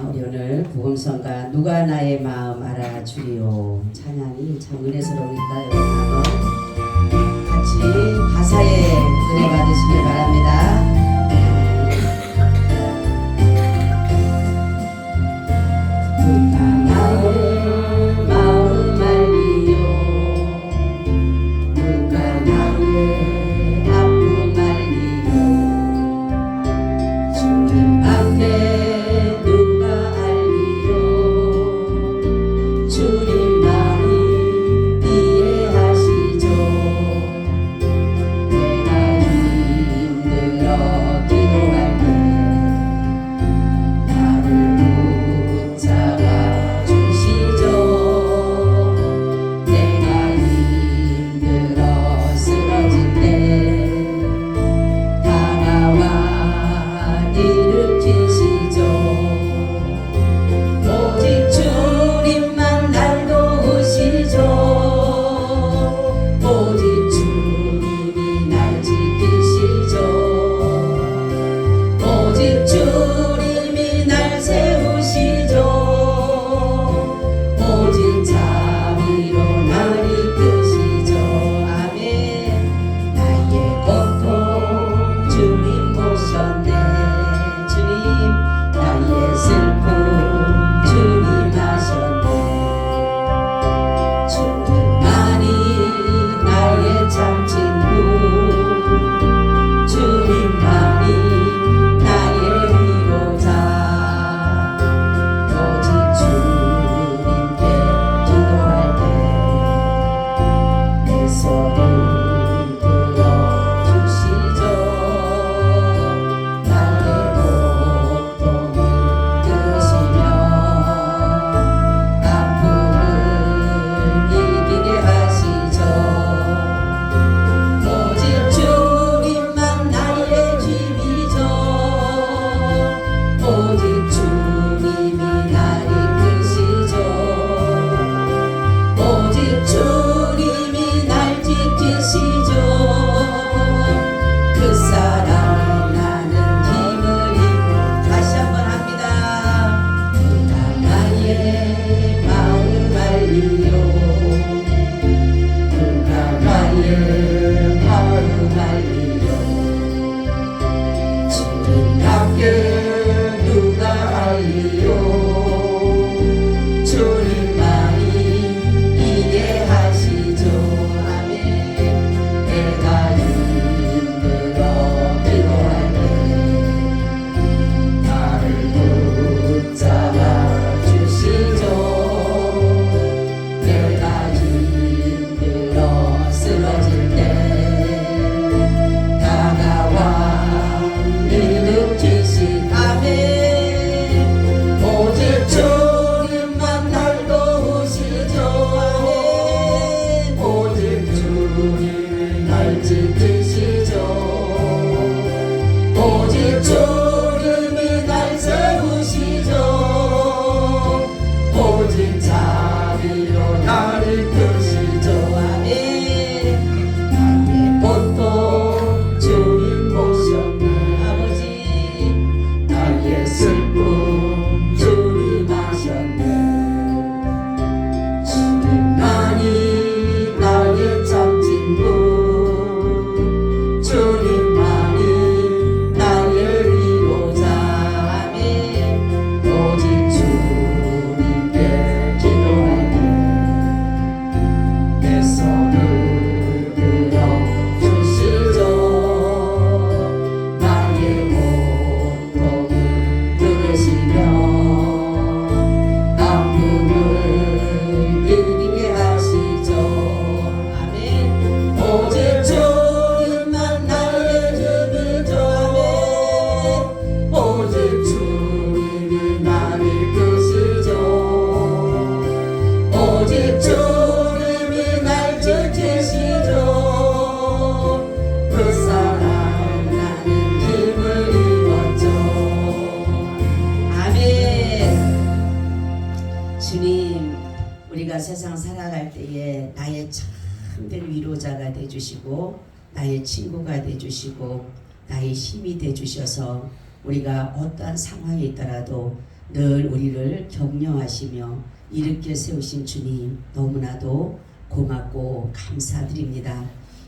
우리 오늘 복음성가 누가 나의 마음 알아주리요 찬양이 참 은혜스러우니까 여러분 한번 같이 가사에 은혜 받으시길 바랍니다. 누가 나의 마음 알리요 누가 나의 아픔 알리요 주님 앞에 세상 살아갈 때에 나의 참된 위로자가 되주시고 나의 친구가 되주시고 나의 힘이 되주셔서 우리가 어떠한 상황에 있더라도 늘 우리를 격려하시며 일으켜 세우신 주님 너무나도 고맙고 감사드립니다.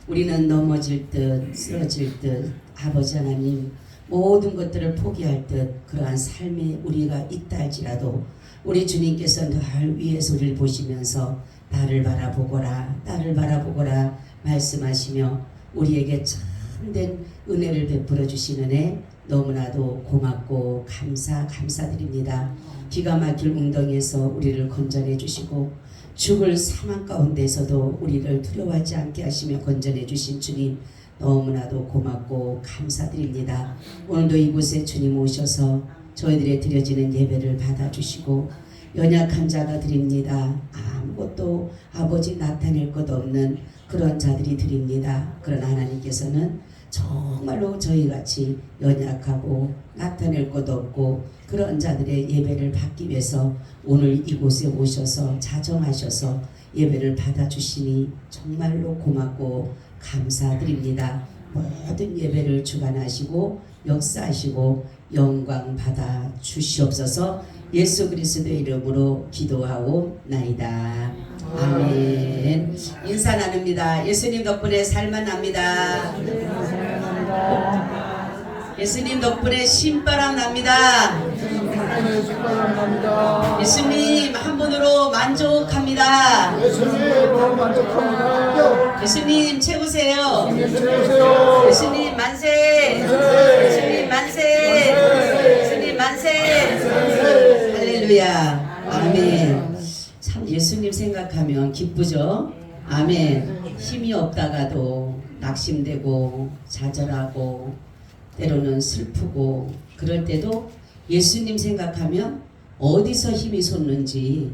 우리는 넘어질 듯 쓰러질 듯 아버지 하나님 모든 것들을 포기할 듯 그러한 삶에 우리가 있다 할지라도 우리 주님께서 늘 위에서 우리를 보시면서 나를 바라보거라 나를 바라보거라 말씀하시며 우리에게 참된 은혜를 베풀어 주시는 애 너무나도 고맙고 감사드립니다. 기가 막힐 웅덩이에서 우리를 건져내 주시고 죽을 사망 가운데서도 우리를 두려워하지 않게 하시며 건져내 주신 주님 너무나도 고맙고 감사드립니다. 오늘도 이곳에 주님 오셔서 저희들의 드려지는 예배를 받아주시고 연약한 자가 드립니다. 아무것도 아버지 나타낼 것 없는 그런 자들이 드립니다. 그러나 하나님께서는 정말로 저희같이 연약하고 나타낼 것 없고 그런 자들의 예배를 받기 위해서 오늘 이곳에 오셔서 자정하셔서 예배를 받아주시니 정말로 고맙고 감사드립니다. 모든 예배를 주관하시고 역사하시고 영광 받아 주시옵소서. 예수 그리스도의 이름으로 기도하오 나이다. 아멘. 인사 나눕니다. 예수님 덕분에 살만 납니다. 예수님 덕분에 신바람 납니다. 예수님 한 분으로 만족합니다. 예수님 최고세요. 예수님 만세. 예수님 만세. 예수님 만세. 할렐루야. 아멘. 참 예수님 생각하면 기쁘죠. 아멘. 힘이 없다가도 낙심되고 좌절하고 때로는 슬프고 그럴 때도 예수님 생각하면 어디서 힘이 솟는지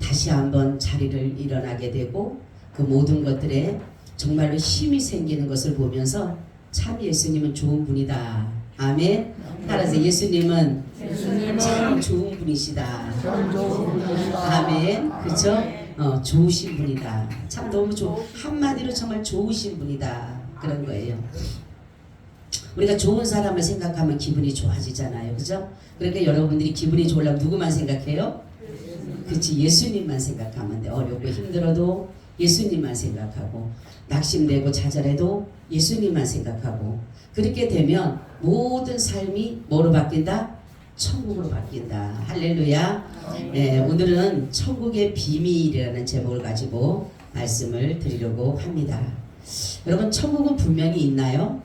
다시 한번 자리를 일어나게 되고 그 모든 것들에 정말로 힘이 생기는 것을 보면서 참 예수님은 좋은 분이다. 아멘. 따라서 예수님은 참 좋은 분이시다. 아멘. 그죠? 좋으신 분이다. 참 너무 한마디로 정말 좋으신 분이다. 그런 거예요. 우리가 좋은 사람을 생각하면 기분이 좋아지잖아요. 그죠? 그러니까 여러분들이 기분이 좋으려면 누구만 생각해요? 그치, 예수님만 생각하면 돼. 어렵고 힘들어도 예수님만 생각하고 낙심되고 좌절해도 예수님만 생각하고 그렇게 되면 모든 삶이 뭐로 바뀐다? 천국으로 바뀐다. 할렐루야. 네, 오늘은 천국의 비밀이라는 제목을 가지고 말씀을 드리려고 합니다. 여러분 천국은 분명히 있나요?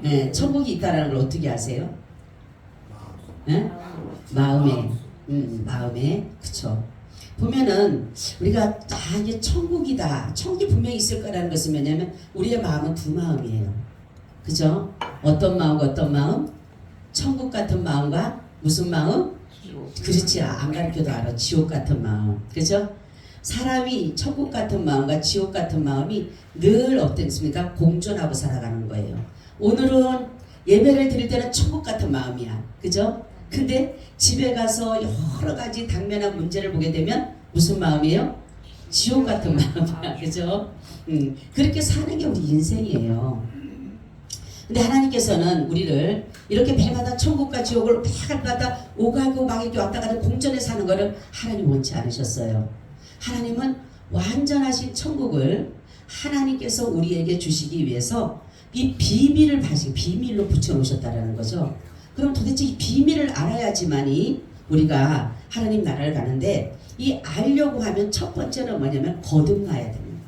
네, 천국이 있다는 걸 어떻게 아세요? 네? 마음에, 마음에, 그쵸. 보면은 우리가 이게 천국이다, 천국이 분명히 있을 거라는 것은 뭐냐면 우리의 마음은 두 마음이에요. 그죠? 어떤 마음과 어떤 마음? 천국 같은 마음과 무슨 마음? 그렇지, 안 가르쳐도 알아. 지옥 같은 마음. 그죠? 사람이 천국 같은 마음과 지옥 같은 마음이 늘 어떻습니까? 공존하고 살아가는 거예요. 오늘은 예배를 드릴 때는 천국 같은 마음이야. 그죠? 근데 집에 가서 여러 가지 당면한 문제를 보게 되면 무슨 마음이에요? 지옥 같은 마음이야. 그죠? 그렇게 사는 게 우리 인생이에요. 근데 하나님께서는 우리를 이렇게 매일마다 천국과 지옥을 매일마다 오가고 막이고 왔다 갔다 공전에 사는 것을 하나님 원치 않으셨어요. 하나님은 완전하신 천국을 하나님께서 우리에게 주시기 위해서 이 비밀을 비밀로 붙여놓으셨다는 거죠. 그럼 도대체 이 비밀을 알아야지만이 우리가 하나님 나라를 가는데 이 알려고 하면 첫 번째는 뭐냐면 거듭나야 됩니다.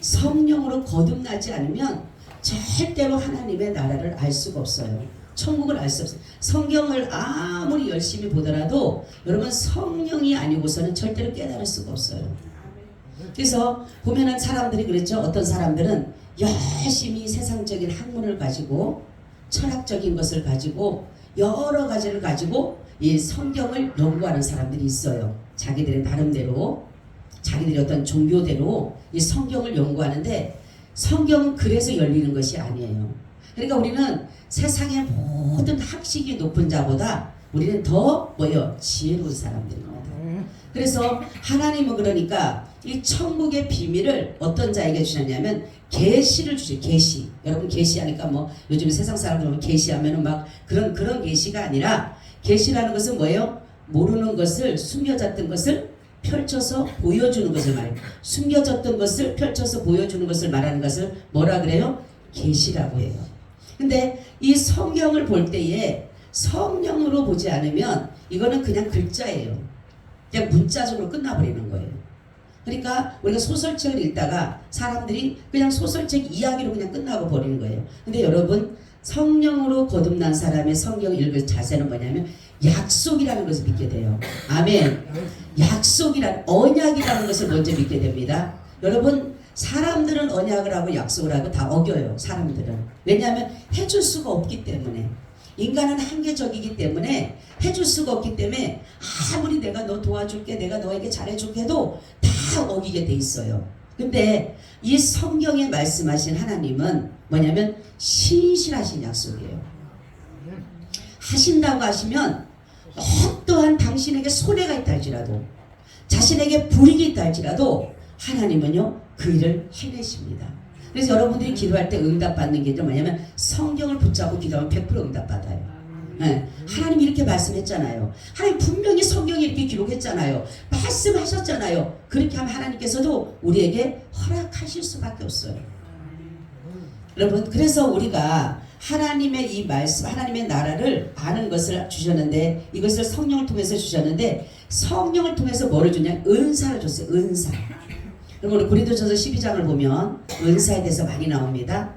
성령으로 거듭나지 않으면 절대로 하나님의 나라를 알 수가 없어요. 천국을 알 수 없어요. 성경을 아무리 열심히 보더라도 여러분 성령이 아니고서는 절대로 깨달을 수가 없어요. 그래서 보면은 사람들이 그랬죠. 어떤 사람들은 열심히 세상적인 학문을 가지고 철학적인 것을 가지고 여러 가지를 가지고 이 성경을 연구하는 사람들이 있어요. 자기들의 나름대로 자기들의 어떤 종교대로 이 성경을 연구하는데 성경은 그래서 열리는 것이 아니에요. 그러니까 우리는 세상의 모든 학식이 높은 자보다 우리는 더 뭐예요? 지혜로운 사람들입니다. 그래서 하나님은 그러니까 이 천국의 비밀을 어떤 자에게 주셨냐면 계시를 주죠. 계시. 여러분 계시하니까 뭐 요즘 세상 사람들 보면 계시하면은 막 그런 계시가 아니라 계시라는 것은 뭐예요? 모르는 것을, 숨겨졌던 것을 펼쳐서 보여주는 것을 말해요. 숨겨졌던 것을 펼쳐서 보여주는 것을 말하는 것을 뭐라 그래요? 계시라고 해요. 근데 이 성경을 볼 때에 성령으로 보지 않으면 이거는 그냥 글자예요. 그냥 문자적으로 끝나버리는 거예요. 그러니까 우리가 소설책을 읽다가 사람들이 그냥 소설책 이야기로 그냥 끝나고 버리는 거예요. 근데 여러분, 성령으로 거듭난 사람의 성경을 읽을 자세는 뭐냐면 약속이라는 것을 믿게 돼요. 아멘. 약속이란, 언약이라는 것을 먼저 믿게 됩니다. 여러분, 사람들은 언약을 하고 약속을 하고 다 어겨요. 사람들은. 왜냐하면 해줄 수가 없기 때문에. 인간은 한계적이기 때문에 해줄 수가 없기 때문에 아무리 내가 너 도와줄게, 내가 너에게 잘해줄게 해도 다 어기게 돼 있어요. 근데 이 성경에 말씀하신 하나님은 뭐냐면 신실하신 약속이에요. 하신다고 하시면 어떠한 당신에게 손해가 있다 할지라도, 자신에게 불이익이 있다 할지라도 하나님은요 그 일을 해내십니다. 그래서 여러분들이 기도할 때 응답받는 게 뭐냐면 성경을 붙잡고 기도하면 100% 응답받아요. 네. 하나님이 이렇게 말씀했잖아요. 하나님 분명히 성경에 이렇게 기록했잖아요. 말씀하셨잖아요. 그렇게 하면 하나님께서도 우리에게 허락하실 수밖에 없어요. 여러분, 그래서 우리가 하나님의 이 말씀, 하나님의 나라를 아는 것을 주셨는데, 이것을 성령을 통해서 주셨는데, 성령을 통해서 뭐를 주냐? 은사를 줬어요. 은사. 그럼 우리 고린도전서 12장을 보면 은사에 대해서 많이 나옵니다.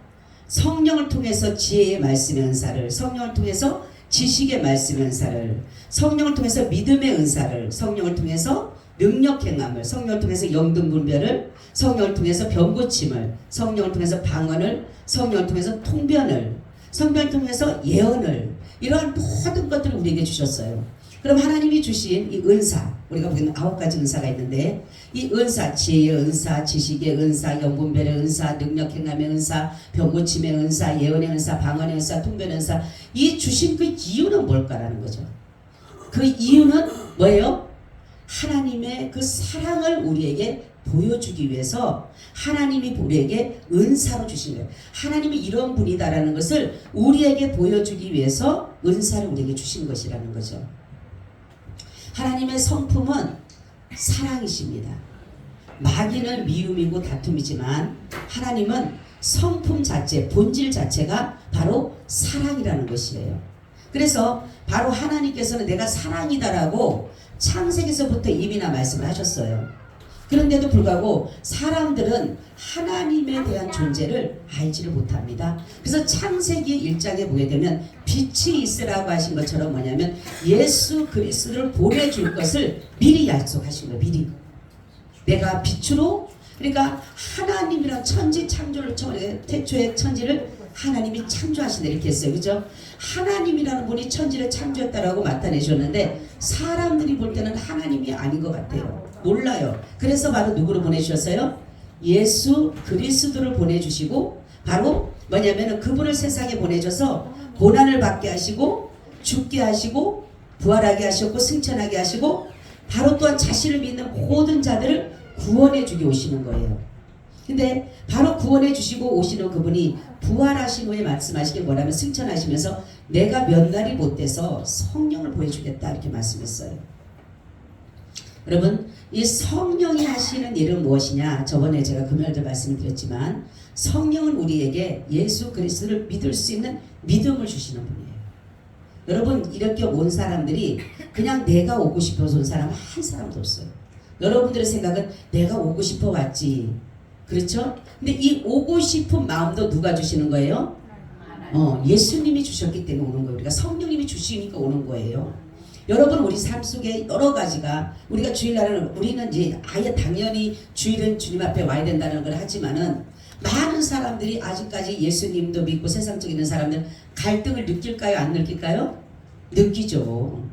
성령을 통해서 지혜의 말씀의 은사를, 성령을 통해서 지식의 말씀의 은사를, 성령을 통해서 믿음의 은사를, 성령을 통해서 능력 행함을, 성령을 통해서 영등 분별을, 성령을 통해서 병 고침을, 성령을 통해서 방언을, 성령을 통해서 통변을, 성령을 통해서 예언을, 이러한 모든 것들을 우리에게 주셨어요. 그럼 하나님이 주신 이 은사, 우리가 보기에는 9가지 은사가 있는데, 이 은사, 지혜의 은사, 지식의 은사, 영분별의 은사, 능력 행함의 은사, 병 고침의 은사, 예언의 은사, 방언의 은사, 통변의 은사, 이 주신 그 이유는 뭘까라는 거죠. 그 이유는 뭐예요? 하나님의 그 사랑을 우리에게 보여주기 위해서 하나님이 우리에게 은사로 주신 거예요. 하나님이 이런 분이다라는 것을 우리에게 보여주기 위해서 은사를 우리에게 주신 것이라는 거죠. 하나님의 성품은 사랑이십니다. 마귀는 미움이고 다툼이지만 하나님은 성품 자체, 본질 자체가 바로 사랑이라는 것이에요. 그래서 바로 하나님께서는 내가 사랑이다라고 창세기서부터 이미나 말씀을 하셨어요. 그런데도 불구하고 사람들은 하나님에 대한 존재를 알지를 못합니다. 그래서 창세기 1장에 보게 되면 빛이 있으라고 하신 것처럼 뭐냐면 예수 그리스도를 보내줄 것을 미리 약속하신 거예요. 미리. 내가 빛으로, 그러니까 하나님이란 천지 창조를, 태초의 천지를 하나님이 창조하신다 이렇게 했어요. 그죠? 하나님이라는 분이 천지를 창조했다라고 나타내셨는데 사람들이 볼 때는 하나님이 아닌 것 같아요. 몰라요. 그래서 바로 누구를 보내주셨어요? 예수 그리스도를 보내주시고, 바로 뭐냐면은 그분을 세상에 보내줘서 고난을 받게 하시고 죽게 하시고 부활하게 하셨고 승천하게 하시고, 바로 또한 자신을 믿는 모든 자들을 구원해 주기 오시는 거예요. 근데 바로 구원해 주시고 오시는 그분이 부활하신 후에 말씀하시길 뭐라면 승천하시면서 내가 몇 날이 못 돼서 성령을 보여주겠다 이렇게 말씀했어요. 여러분, 이 성령이 하시는 일은 무엇이냐? 저번에 제가 금요일도 말씀을 드렸지만 성령은 우리에게 예수 그리스도를 믿을 수 있는 믿음을 주시는 분이에요. 여러분, 이렇게 온 사람들이 그냥 내가 오고 싶어서 온 사람 한 사람도 없어요. 여러분들의 생각은 내가 오고 싶어 왔지. 그렇죠? 근데 이 오고 싶은 마음도 누가 주시는 거예요? 예수님이 주셨기 때문에 오는 거예요. 우리가 성령님이 주시니까 오는 거예요. 여러분, 우리 삶 속에 여러 가지가, 우리가 주일날은 우리는 이제 아예 당연히 주일은 주님 앞에 와야 된다는 걸 하지만은 많은 사람들이 아직까지 예수님도 믿고 세상적인 사람들 갈등을 느낄까요? 안 느낄까요? 느끼죠.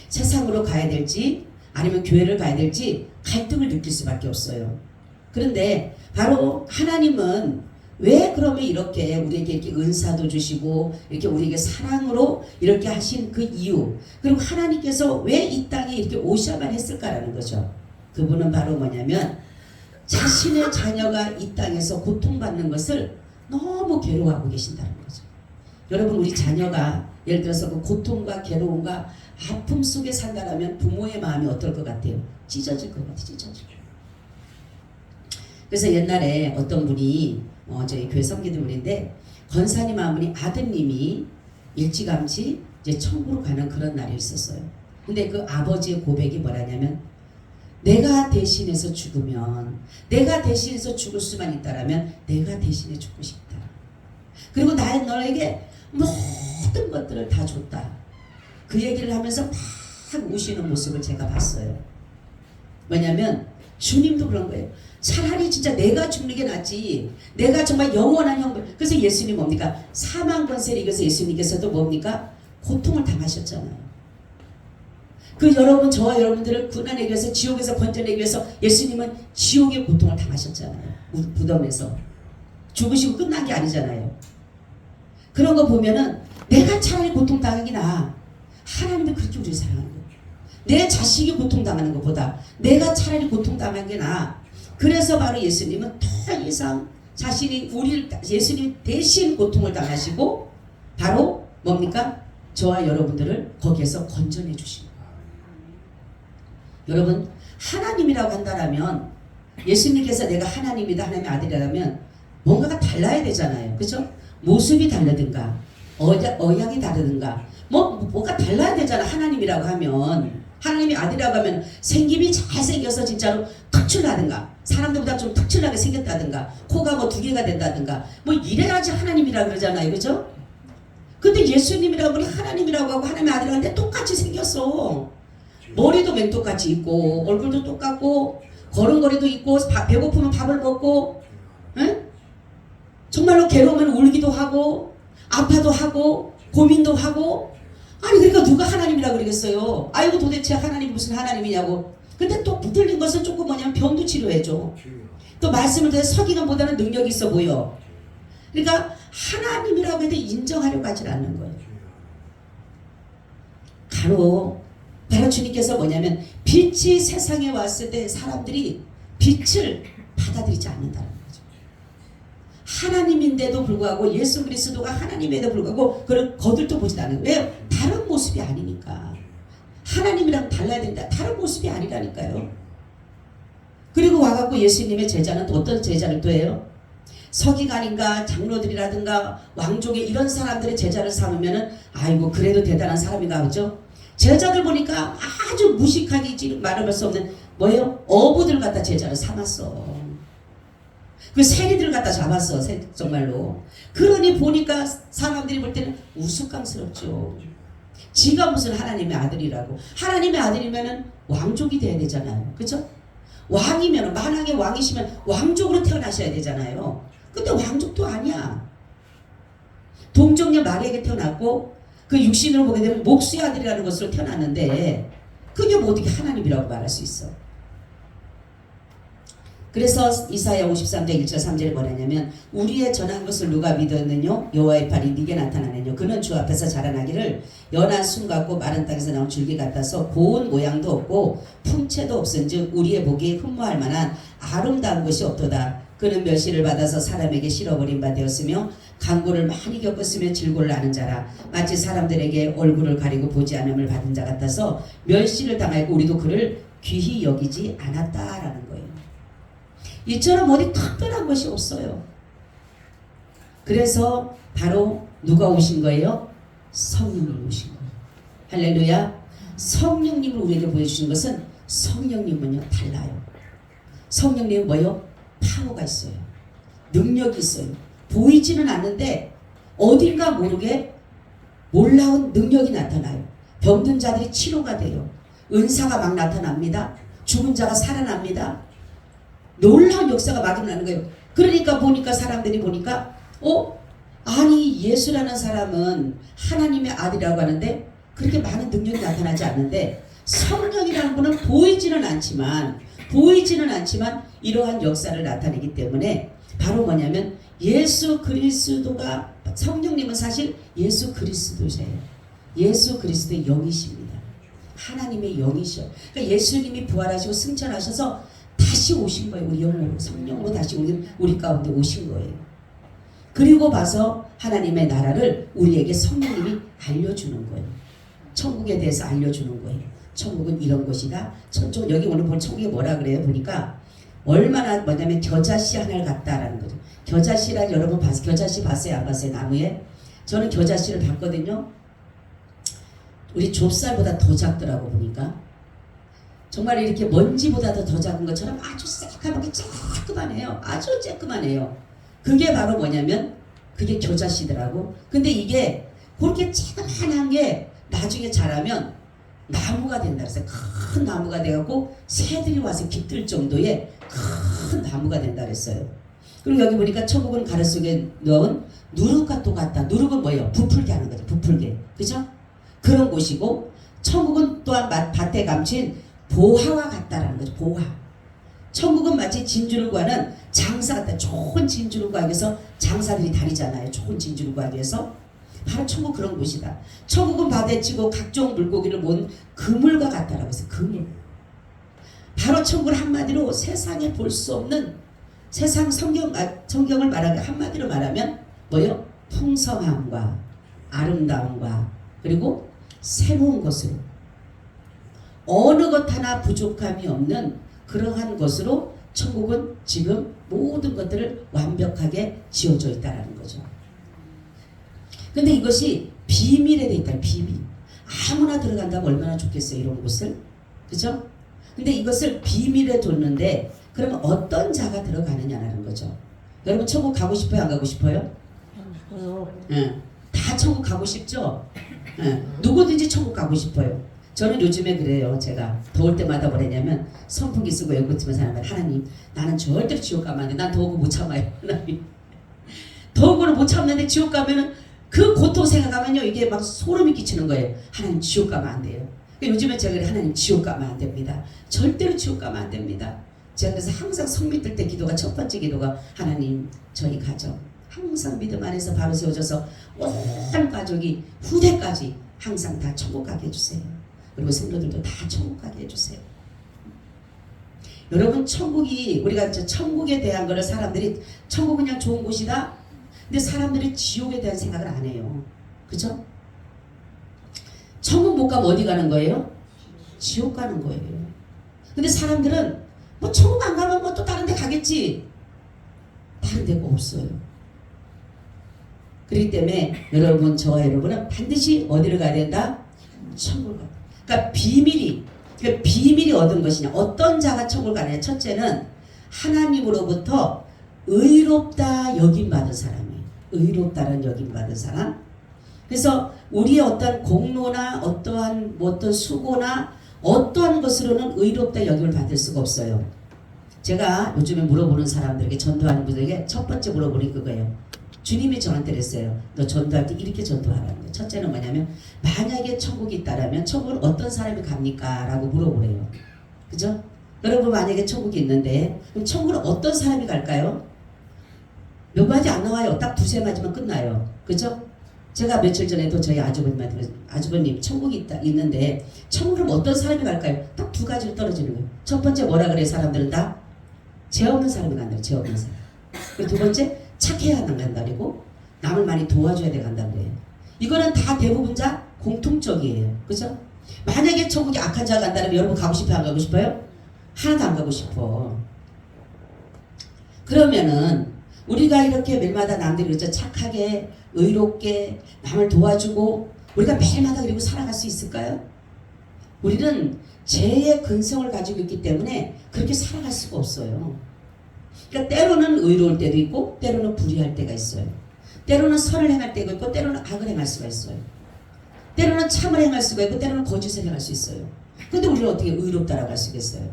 세상으로 가야 될지 아니면 교회를 가야 될지 갈등을 느낄 수밖에 없어요. 그런데 바로 하나님은 왜 그러면 이렇게 우리에게 이렇게 은사도 주시고 이렇게 우리에게 사랑으로 이렇게 하신 그 이유, 그리고 하나님께서 왜 이 땅에 이렇게 오셔야만 했을까라는 거죠. 그분은 바로 뭐냐면 자신의 자녀가 이 땅에서 고통받는 것을 너무 괴로워하고 계신다는 거죠. 여러분, 우리 자녀가 예를 들어서 그 고통과 괴로움과 아픔 속에 산다라면 부모의 마음이 어떨 것 같아요? 찢어질 것 같아요. 찢어질 것 같아요. 그래서 옛날에 어떤 분이 저희 교회 섬기는 분인데 권사님 아버님 아드님이 일찌감치 이제 천국으로 가는 그런 날이 있었어요. 근데 그 아버지의 고백이 뭐라냐면 내가 대신해서 죽으면 내가 대신해서 죽을 수만 있다라면 내가 대신해 죽고 싶다. 그리고 너에게 모든 것들을 다 줬다. 그 얘기를 하면서 막 우시는 모습을 제가 봤어요. 왜냐하면 주님도 그런 거예요. 차라리 진짜 내가 죽는 게 낫지. 내가 정말 영원한 형벌. 그래서 예수님 뭡니까? 사망 권세를 이겨서 예수님께서도 뭡니까? 고통을 당하셨잖아요. 그 여러분 저와 여러분들을 구원하기 위해서 지옥에서 건져내기 위해서 예수님은 지옥의 고통을 당하셨잖아요. 무덤에서. 죽으시고 끝난 게 아니잖아요. 그런 거 보면은 내가 차라리 고통당하기 나아. 하나님이 그렇게 우리를 사랑하는 거예요. 내 자식이 고통당하는 것보다 내가 차라리 고통당하는 게 나아. 그래서 바로 예수님은 더 이상 자신이 예수님 대신 고통을 당하시고 바로 뭡니까? 저와 여러분들을 거기에서 건져내 주신 거예요. 여러분 하나님이라고 한다라면 예수님께서 내가 하나님이다 하나님의 아들이라면 뭔가가 달라야 되잖아요. 그렇죠? 모습이 다르든가 어양이 다르든가 뭐가 달라야 되잖아. 하나님이라고 하면 하나님의 아들이라고 하면 생김이 잘생겨서 진짜로 특출나든가 사람들보다 좀 특출나게 생겼다든가 코가 뭐 2개가 된다든가 뭐 이래야지 하나님이라고 그러잖아요. 그죠? 근데 예수님이라고 하니 하나님이라고 하고 하나님의 아들이라고 하는데 똑같이 생겼어. 머리도 맨똑같이 있고 얼굴도 똑같고 걸음걸이도 있고 배고프면 밥을 먹고 에? 정말로 괴로우면 울기도 하고 아파도 하고 고민도 하고 아니 그러니까 누가 하나님이라고 그러겠어요. 아이고 도대체 하나님이 무슨 하나님이냐고. 근데 또 붙들린 것은 조금 뭐냐면 병도 치료해줘. 또 말씀을 통해서 서기관보다는 능력이 있어 보여. 그러니까 하나님이라고 해도 인정하려고 하질 않는 거예요. 바로 주님께서 뭐냐면 빛이 세상에 왔을 때 사람들이 빛을 받아들이지 않는다는 거죠. 하나님인데도 불구하고 예수 그리스도가 하나님에도 불구하고 그걸 거들떠 보지 않는 거예요. 왜요? 다른 모습이 아니니까. 하나님이랑 달라야 된다. 다른 모습이 아니라니까요. 그리고 와갖고 예수님의 제자는 또 어떤 제자를 또 해요? 서기관인가 장로들이라든가 왕족의 이런 사람들의 제자를 삼으면은 아이고 그래도 대단한 사람인가 보죠. 제자들 보니까 아주 무식하게 말할 수 없는 뭐예요? 어부들 갖다 제자를 삼았어. 그 세리들 갖다 잡았어. 정말로. 그러니 보니까 사람들이 볼 때는 우스꽝스럽죠. 지가 무슨 하나님의 아들이라고. 하나님의 아들이면은 왕족이 돼야 되잖아요. 그렇죠? 왕이면 만왕의 왕이시면 왕족으로 태어나셔야 되잖아요. 근데 왕족도 아니야. 동정녀 마리아에게 태어났고 그 육신으로 보게 되면 목수의 아들이라는 것으로 태어났는데 그게 뭐 어떻게 하나님이라고 말할 수 있어. 그래서 이사야 53장 1절 3절에 뭐냐면 우리의 전한 것을 누가 믿었느뇨 여호와의 팔이 네게 나타나느뇨 그는 주 앞에서 자라나기를 연한 순 같고 마른 땅에서 나온 줄기 같아서 고운 모양도 없고 품체도 없은즉 우리의 보기에 흠모할 만한 아름다운 것이 없도다. 그는 멸시를 받아서 사람에게 실어버린 바 되었으며 강고를 많이 겪었으며 질고를 아는 자라 마치 사람들에게 얼굴을 가리고 보지 않음을 받은 자 같아서 멸시를 당하고 우리도 그를 귀히 여기지 않았다라는 거예요. 이처럼 어디 특별한 것이 없어요. 그래서 바로 누가 오신 거예요? 성령님 오신 거예요. 할렐루야. 성령님을 우리에게 보여주신 것은 성령님은요 달라요. 성령님은 뭐예요? 파워가 있어요. 능력이 있어요. 보이지는 않는데 어딘가 모르게 놀라운 능력이 나타나요. 병든 자들이 치료가 돼요. 은사가 막 나타납니다. 죽은 자가 살아납니다. 놀라운 역사가 막 일어나는 거예요. 그러니까 보니까 사람들이 보니까 아니 예수라는 사람은 하나님의 아들이라고 하는데 그렇게 많은 능력이 나타나지 않는데 성령이라는 분은 보이지는 않지만 이러한 역사를 나타내기 때문에 바로 뭐냐면 예수 그리스도가 성령님은 사실 예수 그리스도세요. 예수 그리스도의 영이십니다. 하나님의 영이셔. 그러니까 예수님이 부활하시고 승천하셔서 다시 오신 거예요. 우리 영으로 성령으로 다시 우리 가운데 오신 거예요. 그리고 봐서 하나님의 나라를 우리에게 성령님이 알려주는 거예요. 천국에 대해서 알려주는 거예요. 천국은 이런 것이다. 천국 여기 오늘 본 천국이 뭐라 그래요? 보니까 얼마나 뭐냐면 겨자씨 하나를 갖다라는 거죠. 겨자씨란 여러분 봤어요? 겨자씨 봤어요? 안 봤어요? 나무에? 저는 겨자씨를 봤거든요. 우리 좁쌀보다 더 작더라고 보니까. 정말 이렇게 먼지보다도 더 작은 것처럼 아주 새까맣게 쬐끄만해요. 아주 쬐끄만해요. 그게 바로 뭐냐면 그게 겨자씨더라고. 근데 이게 그렇게 쬐끄만한 게 나중에 자라면 나무가 된다 그랬어요. 큰 나무가 돼갖고 새들이 와서 깃들 정도의 큰 나무가 된다 그랬어요. 그리고 여기 보니까 천국은 가루 속에 넣은 누룩과 똑같다. 누룩은 뭐예요? 부풀게 하는 거죠. 부풀게. 그죠? 그런 곳이고 천국은 또한 밭에 감춘 보화와 같다라는 거죠. 보화. 천국은 마치 진주를 구하는 장사 같다. 좋은 진주를 구하기 위해서 장사들이 다니잖아요. 좋은 진주를 구하기 위해서. 바로 천국 그런 곳이다. 천국은 바다에 치고 각종 물고기를 모은 그물과 같다라고 해서 그물. 바로 천국을 한마디로 세상에 볼 수 없는 세상 성경을 말하면 한마디로 말하면 뭐요? 풍성함과 아름다움과 그리고 새로운 것으로 어느 것 하나 부족함이 없는 그러한 것으로 천국은 지금 모든 것들을 완벽하게 지어져 있다는 거죠. 근데 이것이 비밀에 돼 있다. 비밀. 아무나 들어간다면 얼마나 좋겠어요. 이런 곳을. 그죠? 근데 이것을 비밀에 뒀는데 그러면 어떤 자가 들어가느냐라는 거죠. 여러분 천국 가고 싶어요? 안 가고 싶어요? 네. 다 천국 가고 싶죠? 네. 누구든지 천국 가고 싶어요. 저는 요즘에 그래요. 제가 더울 때마다 뭐랬냐면 선풍기 쓰고 에어컨 틀면서 하나님 나는 절대로 지옥 가면 안 돼. 난 더운 거 못 참아요. 하나님. 더운 거를 못 참는데 지옥 가면은 그 고통 생각하면요 이게 막 소름이 끼치는 거예요. 하나님 지옥 가면 안 돼요. 요즘에 제가 그래 하나님 지옥 가면 안 됩니다. 절대로 지옥 가면 안 됩니다. 제가 그래서 항상 성밀 뜰 기도가 첫 번째 기도가 하나님 저희 가정 항상 믿음 안에서 바로 세워져서 온 가족이 후대까지 항상 다 천국 가게 해주세요. 그리고 성도들도 다 천국 가게 해주세요. 여러분 천국이 우리가 천국에 대한 거를 사람들이 천국은 그냥 좋은 곳이다. 근데 사람들이 지옥에 대한 생각을 안 해요. 그죠? 천국 못 가면 어디 가는 거예요? 지옥 가는 거예요. 근데 사람들은 뭐 천국 안 가면 뭐 또 다른 데 가겠지. 다른 데가 없어요. 그렇기 때문에 여러분 저와 여러분은 반드시 어디를 가야 된다? 천국을 가야 된다. 그러니까 비밀이 얻은 것이냐. 어떤 자가 천국을 가느냐. 첫째는 하나님으로부터 의롭다 여김받은 사람이에요. 의롭다는 여김받은 사람. 그래서 우리의 어떤 공로나 어떠한 어떤 수고나 어떠한 것으로는 의롭다 여김을 받을 수가 없어요. 제가 요즘에 물어보는 사람들에게 전도하는 분들에게 첫 번째 물어보는 그거예요. 주님이 저한테 그랬어요. 너 전도할 때 이렇게 전도하라는 거예요. 첫째는 뭐냐면 만약에 천국이 있다라면 천국은 어떤 사람이 갑니까? 라고 물어보래요. 그죠? 여러분 만약에 천국이 있는데 그럼 천국은 어떤 사람이 갈까요? 몇 마디 안 나와요. 딱 두세 마디만 끝나요. 그죠? 제가 며칠 전에도 저희 아주버님한테 아주버님 천국이 있는데 천국은 어떤 사람이 갈까요? 딱 두 가지로 떨어지는 거예요. 첫 번째 뭐라 그래 사람들은 다? 죄 없는 사람이 간다. 죄 없는 사람. 그리고 두 번째 착해야 간다 그리고 남을 많이 도와줘야 돼 간다 그래요. 이거는 다 대부분 자 공통적이에요. 그죠? 만약에 천국에 악한 자가 간다면 여러분 가고 싶어요? 안 가고 싶어요? 하나도 안 가고 싶어. 그러면은 우리가 이렇게 매일마다 남들이 그렇죠. 착하게 의롭게 남을 도와주고 우리가 매일마다 그리고 살아갈 수 있을까요? 우리는 죄의 근성을 가지고 있기 때문에 그렇게 살아갈 수가 없어요. 그러니까 때로는 의로울 때도 있고 때로는 불의할 때가 있어요. 때로는 선을 행할 때가 있고 때로는 악을 행할 수가 있어요. 때로는 참을 행할 수가 있고 때로는 거짓을 행할 수 있어요. 근데 우리는 어떻게 의롭다라고 할 수 있겠어요?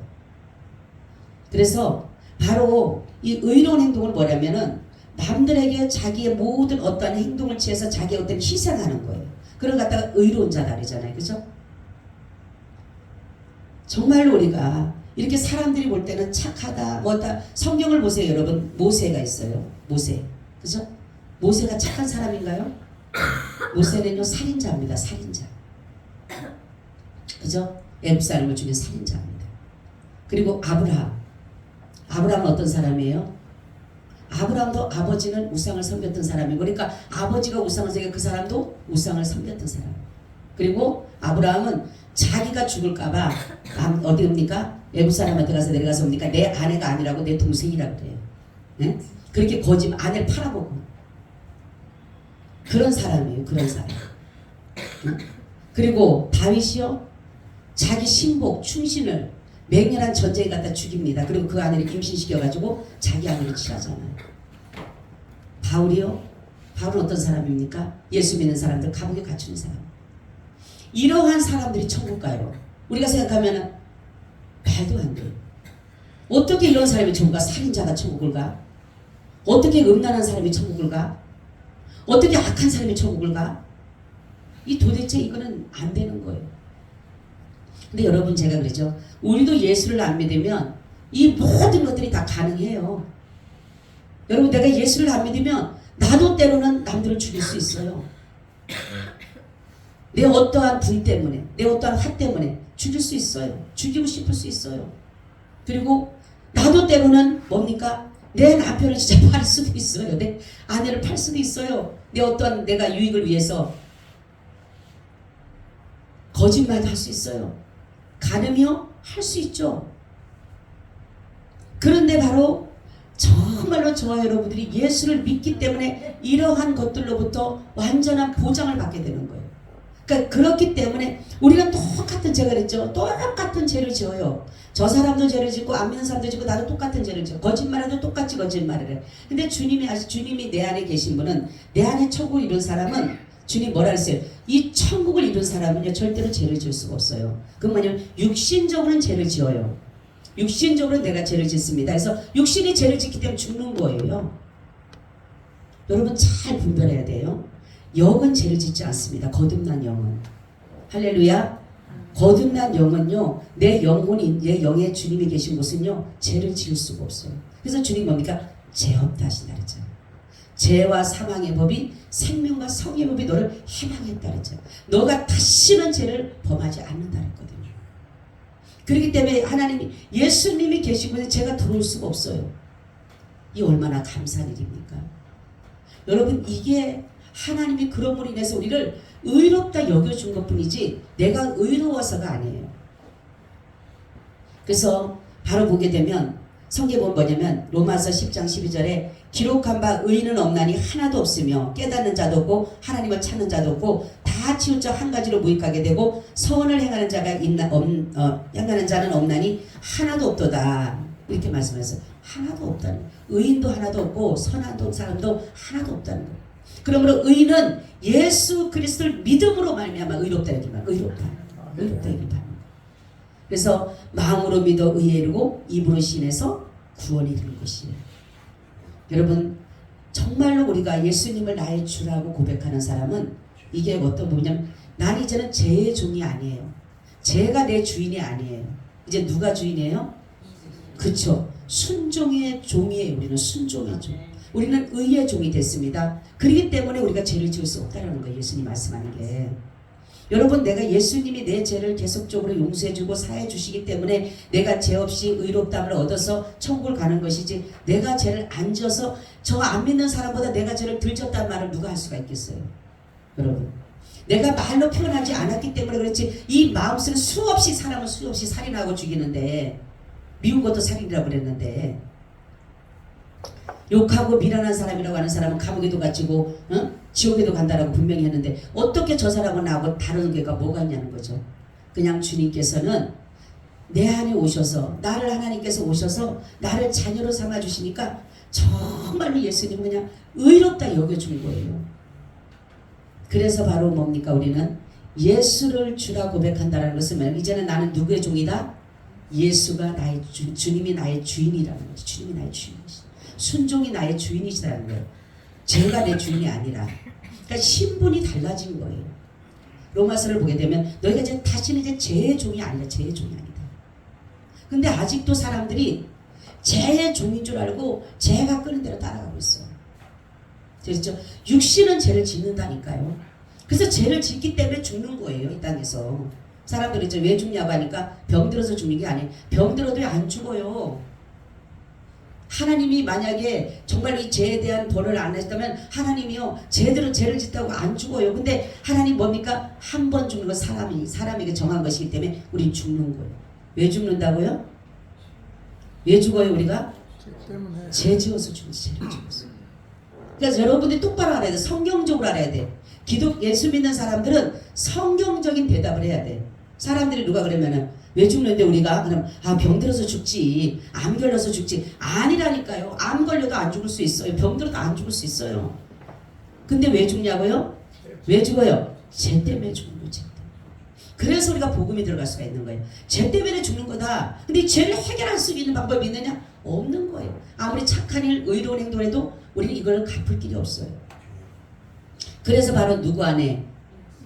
그래서 바로 이 의로운 행동을 뭐냐면은 남들에게 자기의 모든 어떠한 행동을 취해서 자기의 어떤 희생하는 거예요. 그걸 갖다가 의로운 자다 그러잖아요. 그죠? 정말로 우리가 이렇게 사람들이 볼 때는 착하다 뭐다. 성경을 보세요 여러분. 모세가 있어요. 모세. 그죠? 모세가 착한 사람인가요? 모세는요 살인자입니다. 살인자. 그죠? 애굽 사람을 죽인 살인자입니다. 그리고 아브라함은 어떤 사람이에요? 아브라함도 아버지는 우상을 섬겼던 사람이고, 그러니까 아버지가 우상을 섬겨 그 사람도 우상을 섬겼던 사람. 그리고 아브라함은 자기가 죽을까봐 어디 옵니까? 애국 사람한테 가서 내려가서 옵니까? 내 아내가 아니라고 내 동생이라고 그래요. 네? 그렇게 아내를 팔아보고 그런 사람이에요. 그런 사람. 네? 그리고 다윗이요, 자기 신복 충신을 맹렬한 전쟁에 갖다 죽입니다. 그리고 그 아내를 임신시켜가지고 자기 아내를 취하잖아요. 바울이요, 바울은 어떤 사람입니까? 예수 믿는 사람들 감옥에 갇히는 사람. 이러한 사람들이 천국 가요. 우리가 생각하면 말도 안 돼요. 어떻게 이런 사람이 천국 가? 살인자가 천국을 가? 어떻게 음란한 사람이 천국을 가? 어떻게 악한 사람이 천국을 가? 도대체 이거는 안 되는 거예요. 근데 여러분, 제가 그러죠. 우리도 예수를 안 믿으면 이 모든 것들이 다 가능해요. 여러분, 내가 예수를 안 믿으면 나도 때로는 남들을 죽일 수 있어요. 내 어떠한 분 때문에, 내 어떠한 화 때문에 죽일 수 있어요. 죽이고 싶을 수 있어요. 그리고 나도 때로는 뭡니까? 내 남편을 진짜 팔 수도 있어요. 내 아내를 팔 수도 있어요. 내 어떠한 내가 유익을 위해서 거짓말도 할 수 있어요. 가늠이요? 할 수 있죠. 그런데 바로 정말로 저와 여러분들이 예수를 믿기 때문에 이러한 것들로부터 완전한 보장을 받게 되는 거예요. 그러니까 그렇기 때문에 우리가 똑같은, 제가 그랬죠. 똑같은 죄를 지어요. 저 사람도 죄를 짓고 안 믿는 사람도 짓고 나도 똑같은 죄를 지어. 거짓말해도 똑같이 거짓말을 해. 근데 주님이 내 안에 계신 분은, 내 안에 천국을 이룬 사람은 주님 뭐라 했어요? 이 천국을 이룬 사람은요, 절대로 죄를 지을 수가 없어요. 그건 뭐냐면 육신적으로는 죄를 지어요. 육신적으로 내가 죄를 짓습니다. 그래서 육신이 죄를 짓기 때문에 죽는 거예요. 여러분 잘 분별해야 돼요. 영은 죄를 짓지 않습니다. 거듭난 영은. 할렐루야. 거듭난 영은요, 내 영혼이, 내 영에 주님이 계신 곳은요, 죄를 지을 수가 없어요. 그래서 주님 뭡니까? 죄 없다 하신다 그랬잖아요. 죄와 사망의 법이 생명과 성의 법이 너를 해방했다 그랬죠. 너가 다시는 죄를 범하지 않는다 그랬거든요. 그렇기 때문에 하나님이, 예수님이 계신 곳에 죄가 들어올 수가 없어요. 이 얼마나 감사한 일입니까? 여러분, 이게 하나님이 그럼으로 인해서 우리를 의롭다 여겨준 것뿐이지 내가 의로워서가 아니에요. 그래서 바로 보게 되면 성경에 보면 뭐냐면 로마서 10장 12절에 기록한 바 의인은 없나니 하나도 없으며 깨닫는 자도 없고 하나님을 찾는 자도 없고 다 치우쳐 한 가지로 무익하게 되고 선을 행하는 자가 행하는 자는 없나니 하나도 없도다. 이렇게 말씀하셨어요. 하나도 없다는 거예요. 의인도 하나도 없고 선한 사람도 하나도 없다는 거예요. 그러므로 의인은 예수 그리스도를 믿음으로 말미암아 의롭다 여기만 의롭다 여기만. 그래서 마음으로 믿어 의에 이르고 입으로 신해서 구원에 이르는 것이에요. 여러분, 정말로 우리가 예수님을 나의 주라고 고백하는 사람은 이게 어떤 부분이냐면, 난 이제는 죄의 종이 아니에요. 죄가 내 주인이 아니에요. 이제 누가 주인이에요? 그쵸. 순종의 종이에요. 우리는 순종의 종. 우리는 의의 종이 됐습니다. 그렇기 때문에 우리가 죄를 지을 수 없다는 거예요. 예수님 말씀하는 게. 여러분, 내가 예수님이 내 죄를 계속적으로 용서해주고 사해주시기 때문에 내가 죄 없이 의롭다함을 얻어서 천국을 가는 것이지, 내가 죄를 안 지어서 저 안 믿는 사람보다 내가 죄를 덜 졌다는 말을 누가 할 수가 있겠어요? 여러분, 내가 말로 표현하지 않았기 때문에 그렇지, 이 마음속에 수없이 사람을 수없이 살인하고 죽이는데, 미운 것도 살인이라고 그랬는데, 욕하고 미련한 사람이라고 하는 사람은 감옥에도 갇히고 지옥에도 간다라고 분명히 했는데, 어떻게 저 사람은 나하고 다른 게가 뭐가 있냐는 거죠. 그냥 주님께서는 내 안에 오셔서, 나를 하나님께서 오셔서 나를 자녀로 삼아주시니까 정말로 예수님은 그냥 의롭다 여겨준 거예요. 그래서 바로 뭡니까? 우리는 예수를 주라 고백한다는 것은 이제는 나는 누구의 종이다? 예수가 나의 주님이 나의 주인이라는 거죠. 주님이 나의 주인이시. 순종이 나의 주인이시라는 거예요. 제가 내 주인이 아니라. 그러니까 신분이 달라진 거예요. 로마서를 보게 되면 너희가 이제 다시는 이제 죄의 종이 아니라 죄의 종이 아니다. 근데 아직도 사람들이 죄의 종인 줄 알고 죄가 끄는 대로 따라가고 있어요. 그렇죠? 육신은 죄를 짓는다니까요. 그래서 죄를 짓기 때문에 죽는 거예요. 이 땅에서. 사람들이 이제 왜 죽냐고 하니까 병들어서 죽는 게 아니에요. 병들어도 안 죽어요. 하나님이 만약에 정말 이 죄에 대한 벌을 안 했다면 하나님이요 제대로 죄를 짓다고 안 죽어요. 근데 하나님 뭡니까? 한 번 죽는 건 사람에게 정한 것이기 때문에 우리 죽는 거예요. 왜 죽는다고요? 왜 죽어요 우리가? 죄 지어서 죽지. 죄를 지어서. 그래서 여러분들이 똑바로 알아야 돼. 성경적으로 알아야 돼. 예수 믿는 사람들은 성경적인 대답을 해야 돼. 사람들이 누가 그러면은 왜 죽는데 우리가? 그럼 병 들어서 죽지, 암 걸려서 죽지. 아니라니까요. 암 걸려도 안 죽을 수 있어요. 병 들어도 안 죽을 수 있어요. 근데 왜 죽냐고요? 왜 죽어요? 죄 때문에 죽는 거지. 그래서 우리가 복음이 들어갈 수가 있는 거예요. 죄 때문에 죽는 거다. 근데 이 죄를 해결할 수 있는 방법이 있느냐? 없는 거예요. 아무리 착한 일, 의로운 행동을 해도 우리는 이걸 갚을 길이 없어요. 그래서 바로 누구 안에?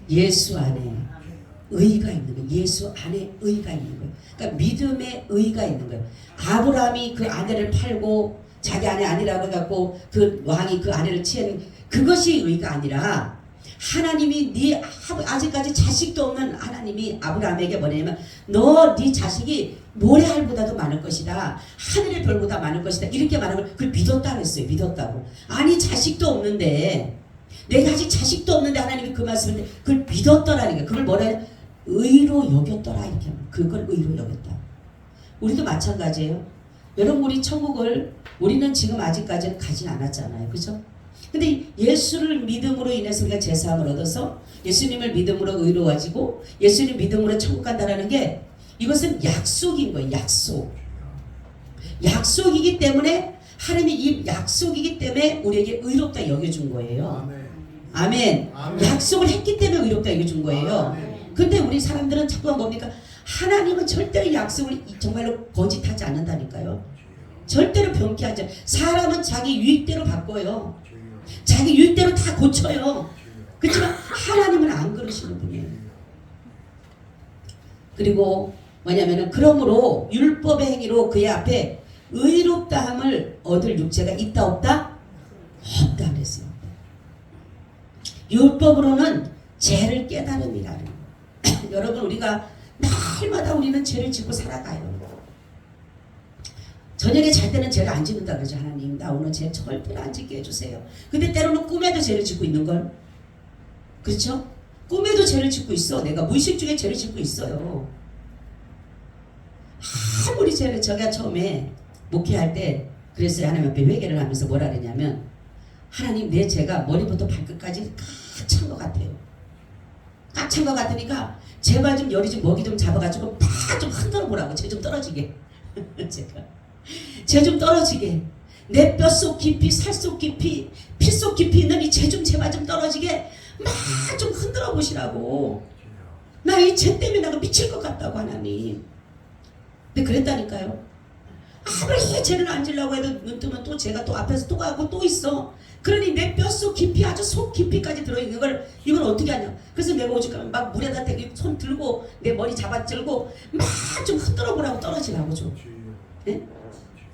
예수 안에 의가 있는 거예요. 예수 안에 의가 있는 거예요. 그러니까 믿음의 의가 있는 거예요. 아브라함이 그 아내를 팔고 자기 아내 아니라고 해갖고 그 왕이 그 아내를 취한 그것이 의가 아니라 하나님이 아직까지 자식도 없는 하나님이 아브라함에게 뭐냐면 네 자식이 모래알보다도 많을 것이다. 하늘의 별보다 많을 것이다. 이렇게 말하는 걸 그걸 믿었다 그랬어요. 믿었다고. 아니 자식도 없는데 내가 아직 자식도 없는데 하나님이 그 말씀을 그걸 믿었더라는 거예요. 그걸 뭐라 해요? 의로 여겼더라 이렇게 하면 그걸 의로 여겼다. 우리도 마찬가지예요. 여러분 우리 천국을 우리는 지금 아직까지는 가진 않았잖아요. 그죠? 근데 예수를 믿음으로 인해서 우리가 제사함을 얻어서 예수님을 믿음으로 의로워지고 예수님 믿음으로 천국 간다는 게 이것은 약속인 거예요. 약속이기 때문에 하나님이 이 약속이기 때문에 우리에게 의롭다 여겨준 거예요. 아멘. 약속을 했기 때문에 의롭다 여겨준 거예요. 근데 우리 사람들은 자꾸 뭡니까? 하나님은 절대로 약속을 정말로 거짓하지 않는다니까요. 절대로 변기하지 않아요. 사람은 자기 유익대로 바꿔요. 자기 유익대로 다 고쳐요. 그렇지만 하나님은 안 그러시는 분이에요. 그리고 뭐냐면은 그러므로 율법의 행위로 그의 앞에 의롭다함을 얻을 육체가 있다 없다? 없다 그랬어요. 율법으로는 죄를 깨달음이라는 거예요. 여러분 우리가 날마다 우리는 죄를 짓고 살아가요. 저녁에 잘 때는 죄를 안 짓는다 그러죠. 하나님 나 오늘 죄 절대로 안 짓게 해주세요. 근데 때로는 꿈에도 죄를 짓고 있는걸. 그렇죠? 꿈에도 죄를 짓고 있어. 내가 무의식 중에 죄를 짓고 있어요. 아무리 제가 처음에 목회할 때 그랬어요. 하나님 앞에 회개를 하면서 뭐라 그랬냐면 하나님 내 죄가 머리부터 발끝까지 꽉 찬 것 같아요. 꽉 찬 것 같으니까 제발 좀 열이 좀 먹이 좀 잡아가지고 팍 좀 흔들어 보라고. 죄 좀 떨어지게. 제가 죄 좀 떨어지게 내 뼛속 깊이 살속 깊이 피속 깊이 있는 이 죄 좀 제발 좀 떨어지게 막 좀 흔들어 보시라고. 나 이 죄 때문에 내가 미칠 것 같다고 하나님. 근데 그랬다니까요. 아무리 죄를 안 지려고 해도 눈 뜨면 또 죄가 또 앞에서 또 가고 또 있어. 그러니 내 뼛속 깊이 아주 속 깊이까지 들어있는 걸 이걸 어떻게 하냐. 그래서 내가 오죽하면 막 물에다 대고 손 들고 내 머리 잡아들고 막 좀 흔들어 보라고 떨어지라고 좀. 네?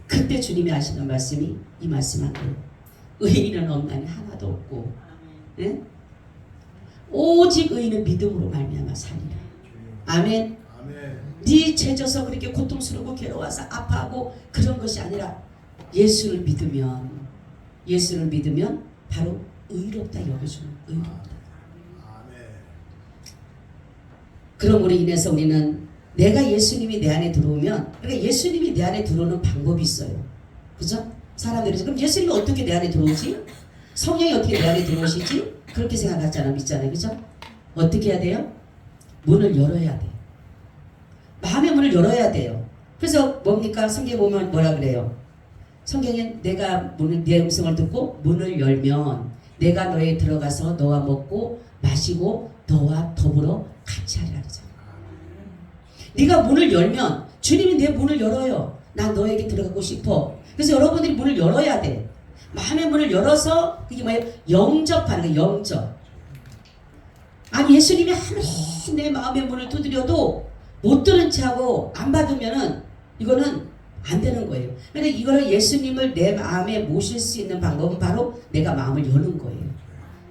그때 주님이 하시는 말씀이 이 말씀 한대요. 의인은 없나니 하나도 없고 네? 오직 의인은 믿음으로 말미암아 사리라. 아멘. 네 죄져서 그렇게 고통스럽고 괴로워서 아파하고 그런 것이 아니라 예수를 믿으면 바로 의롭다 여겨주는 의롭다. 그럼으로 인해서 우리는 내가 예수님이 내 안에 들어오면 그러니까 예수님이 내 안에 들어오는 방법이 있어요. 그죠? 사람들이 그럼 예수님이 어떻게 내 안에 들어오지? 성령이 어떻게 내 안에 들어오시지? 그렇게 생각하잖아. 믿잖아요. 그죠? 어떻게 해야 돼요? 문을 열어야 돼. 마음의 문을 열어야 돼요. 그래서 뭡니까? 성경에 보면 뭐라 그래요? 성경에 내가 내 음성을 듣고 문을 열면 내가 너에 들어가서 너와 먹고 마시고 너와 더불어 같이 하리라 그러잖아. 네가 문을 열면 주님이 내 문을 열어요. 난 너에게 들어가고 싶어. 그래서 여러분들이 문을 열어야 돼. 마음의 문을 열어서 그게 뭐예요? 영접하는 거예요. 영접. 아니 예수님이 아무리 내 마음의 문을 두드려도 못 들은 채하고 안 받으면은 이거는 안 되는 거예요. 근데 이거를 예수님을 내 마음에 모실 수 있는 방법은 바로 내가 마음을 여는 거예요.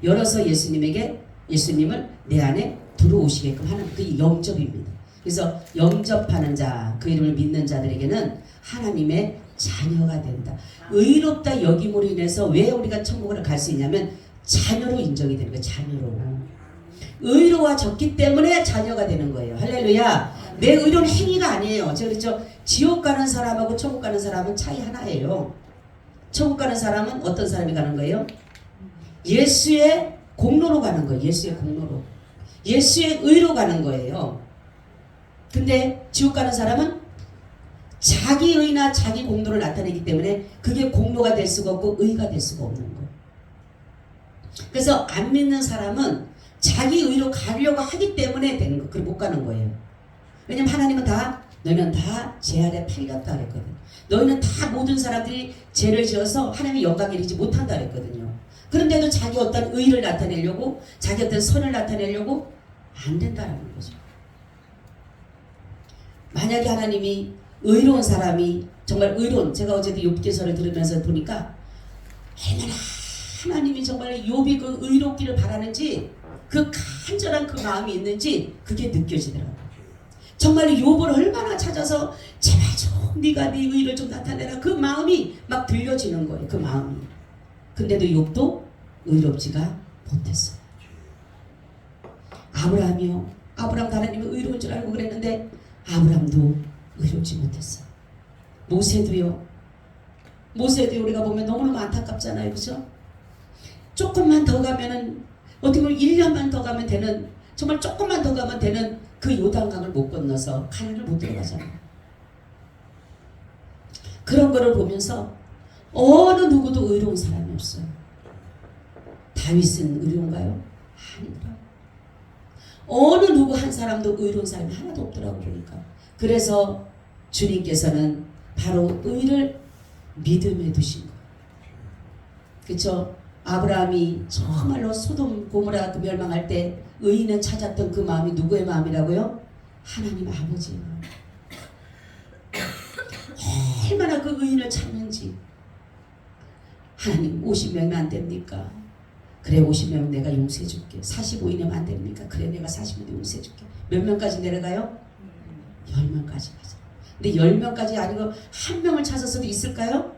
열어서 예수님을 내 안에 들어오시게끔 하는 그게 영접입니다. 그래서 영접하는 자, 그 이름을 믿는 자들에게는 하나님의 자녀가 된다. 의롭다 여김으로 인해서 왜 우리가 천국을 갈 수 있냐면 자녀로 인정이 되는 거예요. 자녀로. 의로워졌기 때문에 자녀가 되는 거예요. 할렐루야. 내 의로운 행위가 아니에요. 제가 그랬죠. 지옥 가는 사람하고 천국 가는 사람은 차이 하나예요. 천국 가는 사람은 어떤 사람이 가는 거예요? 예수의 공로로 가는 거예요. 예수의 공로로. 예수의 의로 가는 거예요. 근데 지옥 가는 사람은 자기 의나 자기 공로를 나타내기 때문에 그게 공로가 될 수가 없고 의가 될 수가 없는 거예요. 그래서 안 믿는 사람은 자기 의로 가려고 하기 때문에 되는 거, 그걸 못 가는 거예요. 왜냐면 하나님은 다 너희는 다 죄 아래 팔렸다 그랬거든. 너희는 다 모든 사람들이 죄를 지어서 하나님의 영광에 이르지 못한다 그랬거든요. 그런데도 자기 어떤 의를 나타내려고 자기 어떤 선을 나타내려고 안 된다라는 거죠. 만약에 하나님이 의로운 사람이 정말 의로운, 제가 어제도 욥기서를 들으면서 보니까 얼마나 하나님이 정말 욥이 그 의롭기를 바라는지 그 간절한 그 마음이 있는지 그게 느껴지더라고요. 정말 욥을 얼마나 찾아서 제발 좀 네가 네 의를 좀 나타내라 그 마음이 막 들려지는 거예요. 그 마음이. 근데도 욥도 의롭지가 못했어요. 아브라함이요. 아브라함 하나님이 의로운 줄 알고 그랬는데 아브라함도 의롭지 못했어요. 모세도요. 모세도 우리가 보면 너무너무 안타깝잖아요. 그죠? 조금만 더 가면은 어떻게 보면 1년만 더 가면 되는 정말 조금만 더 가면 되는 그 요단강을 못 건너서 가나안을 못 들어가잖아요. 그런 거를 보면서 어느 누구도 의로운 사람이 없어요. 다윗은 의로운가요? 아니더라고요. 어느 누구 한 사람도 의로운 사람이 하나도 없더라고 보니까. 그래서 주님께서는 바로 의를 믿음에 두신 거예요. 그렇죠? 아브라함이 정말로 소돔 고모라 그 멸망할 때 의인을 찾았던 그 마음이 누구의 마음이라고요? 하나님 아버지의 마음. 얼마나 그 의인을 찾는지. 하나님 50명이면 안 됩니까? 그래 50명 내가 용서해 줄게. 45인이면 안 됩니까? 그래 내가 40명 용서해 줄게. 몇 명까지 내려가요? 10명까지 가자. 근데 10명까지 아니고 한 명을 찾았어도 있을까요?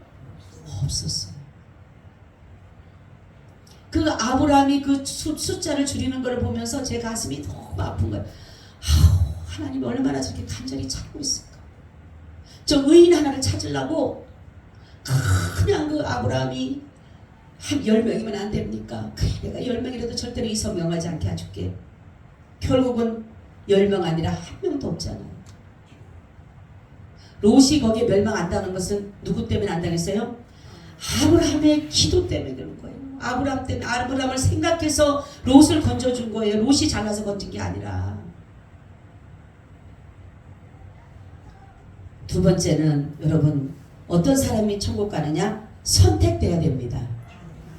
없었어요. 그 아브라함이 그 숫자를 줄이는 걸 보면서 제 가슴이 너무 아픈 거예요. 하나님이 얼마나 저렇게 간절히 찾고 있을까. 저 의인 하나를 찾으려고 그냥 그 아브라함이 한 10명이면 안 됩니까? 그래 내가 10명이라도 절대로 이성 명하지 않게 해줄게. 결국은 10명 아니라 한 명도 없잖아요. 롯이 거기에 멸망 안 당한 것은 누구 때문에 안 당했어요? 아브라함의 기도 때문에 그런 거예요. 아브라함 때문에 아브라함을 생각해서 롯을 건져준 거예요. 롯이 잘나서 건진 게 아니라. 두 번째는 여러분 어떤 사람이 천국 가느냐? 선택돼야 됩니다.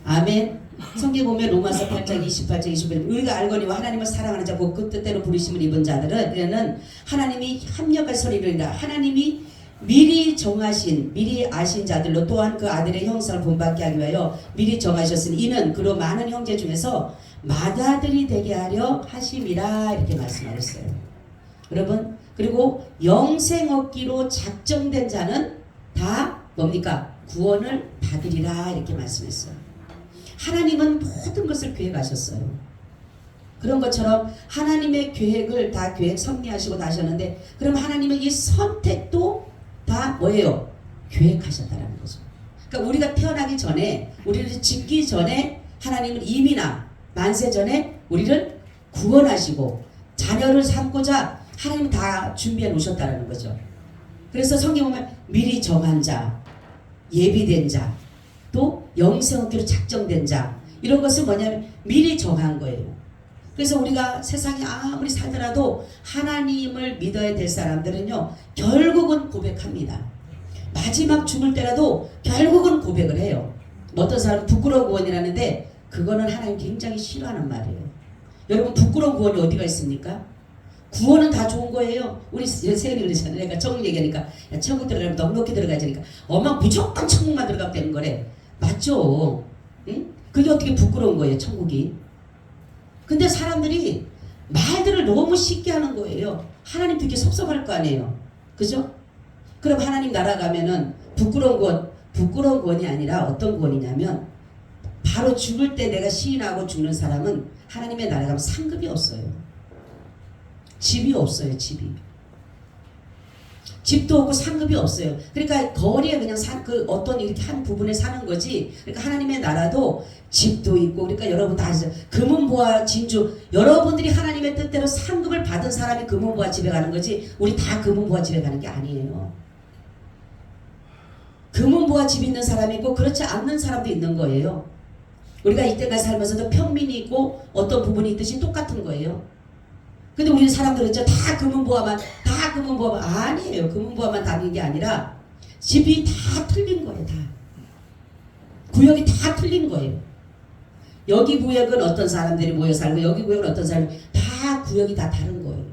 아멘. 성경 보면 로마서 8장 28장 21절 우리가 알거니와 하나님을 사랑하는 자 곧 그 뜻대로 부르심을 입은 자들은 그는 하나님이 합력할 소리를 하나님이 미리 정하신 미리 아신 자들로 또한 그 아들의 형상을 본받게 하기 위하여 미리 정하셨으니 이는 그로 많은 형제 중에서 맏아들이 되게 하려 하심이라 이렇게 말씀하셨어요. 여러분 그리고 영생 얻기로 작정된 자는 다 뭡니까? 구원을 받으리라 이렇게 말씀했어요. 하나님은 모든 것을 계획하셨어요. 그런 것처럼 하나님의 계획을 다 계획 섭리하시고 다 하셨는데 그럼 하나님은 이 선택도 다 뭐예요? 계획하셨다라는 거죠. 그러니까 우리가 태어나기 전에 우리를 짓기 전에 하나님은 이미나 만세 전에 우리를 구원하시고 자녀를 삼고자 하나님 다 준비해 놓으셨다라는 거죠. 그래서 성경 보면 미리 정한 자, 예비된 자, 또 영생 얻기로 작정된 자 이런 것은 뭐냐면 미리 정한 거예요. 그래서 우리가 세상에 아무리 살더라도 하나님을 믿어야 될 사람들은요 결국은 고백합니다. 마지막 죽을 때라도 결국은 고백을 해요. 어떤 사람은 부끄러운 구원이라는데 그거는 하나님 굉장히 싫어하는 말이에요. 여러분 부끄러운 구원이 어디가 있습니까? 구원은 다 좋은 거예요. 우리 세연이 그러잖아요. 그러니까 천국 얘기하니까 야, 천국 들어가면 넉넉히 들어가야 되니까 엄마 무조건 천국만 들어가면 되는 거래. 맞죠? 응? 그게 어떻게 부끄러운 거예요 천국이. 근데 사람들이 말들을 너무 쉽게 하는 거예요. 하나님 되게 섭섭할 거 아니에요. 그죠? 그럼 하나님 나라 가면은 부끄러운 구원이 아니라 어떤 구원이냐면 바로 죽을 때 내가 시인하고 죽는 사람은 하나님의 나라 가면 상급이 없어요. 집이 없어요. 집도 없고 상급이 없어요. 그러니까 거리에 그냥 그 어떤 이렇게 한 부분에 사는 거지. 그러니까 하나님의 나라도 집도 있고, 그러니까 여러분 다 아시죠? 금은보화 진주, 여러분들이 하나님의 뜻대로 상급을 받은 사람이 금은보화 집에 가는 거지, 우리 다 금은보화 집에 가는 게 아니에요. 금은보화 집 있는 사람이 있고 그렇지 않는 사람도 있는 거예요. 우리가 이때까지 살면서도 평민이 있고 어떤 부분이 있듯이 똑같은 거예요. 근데 우리 사람들은 이제 다 금은보화만 아니에요. 금은보화만 다닌 게 아니라 집이 다 틀린 거예요. 다 구역이 다 틀린 거예요. 여기 구역은 어떤 사람들이 모여 살고 여기 구역은 어떤 사람이, 다 구역이 다 다른 거예요.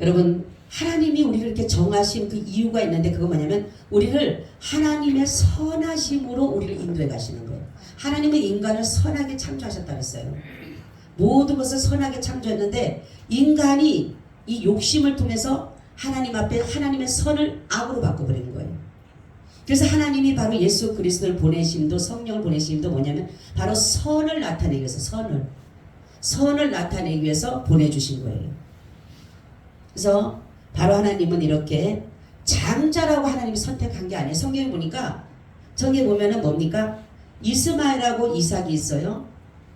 여러분, 하나님이 우리를 이렇게 정하신 그 이유가 있는데, 그거 뭐냐면 우리를 하나님의 선하심으로 우리를 인도해 가시는 거예요. 하나님은 인간을 선하게 창조하셨다 그랬어요. 모든 것을 선하게 창조했는데 인간이 이 욕심을 통해서 하나님 앞에 하나님의 선을 악으로 바꿔버리는 거예요. 그래서 하나님이 바로 예수 그리스도를 보내심도, 성령을 보내심도 뭐냐면 바로 선을 나타내기 위해서, 선을 나타내기 위해서 보내주신 거예요. 그래서 바로 하나님은 이렇게 장자라고 하나님이 선택한 게 아니에요. 성경에 보니까, 성경에 보면은 뭡니까? 이스마엘하고 이삭이 있어요.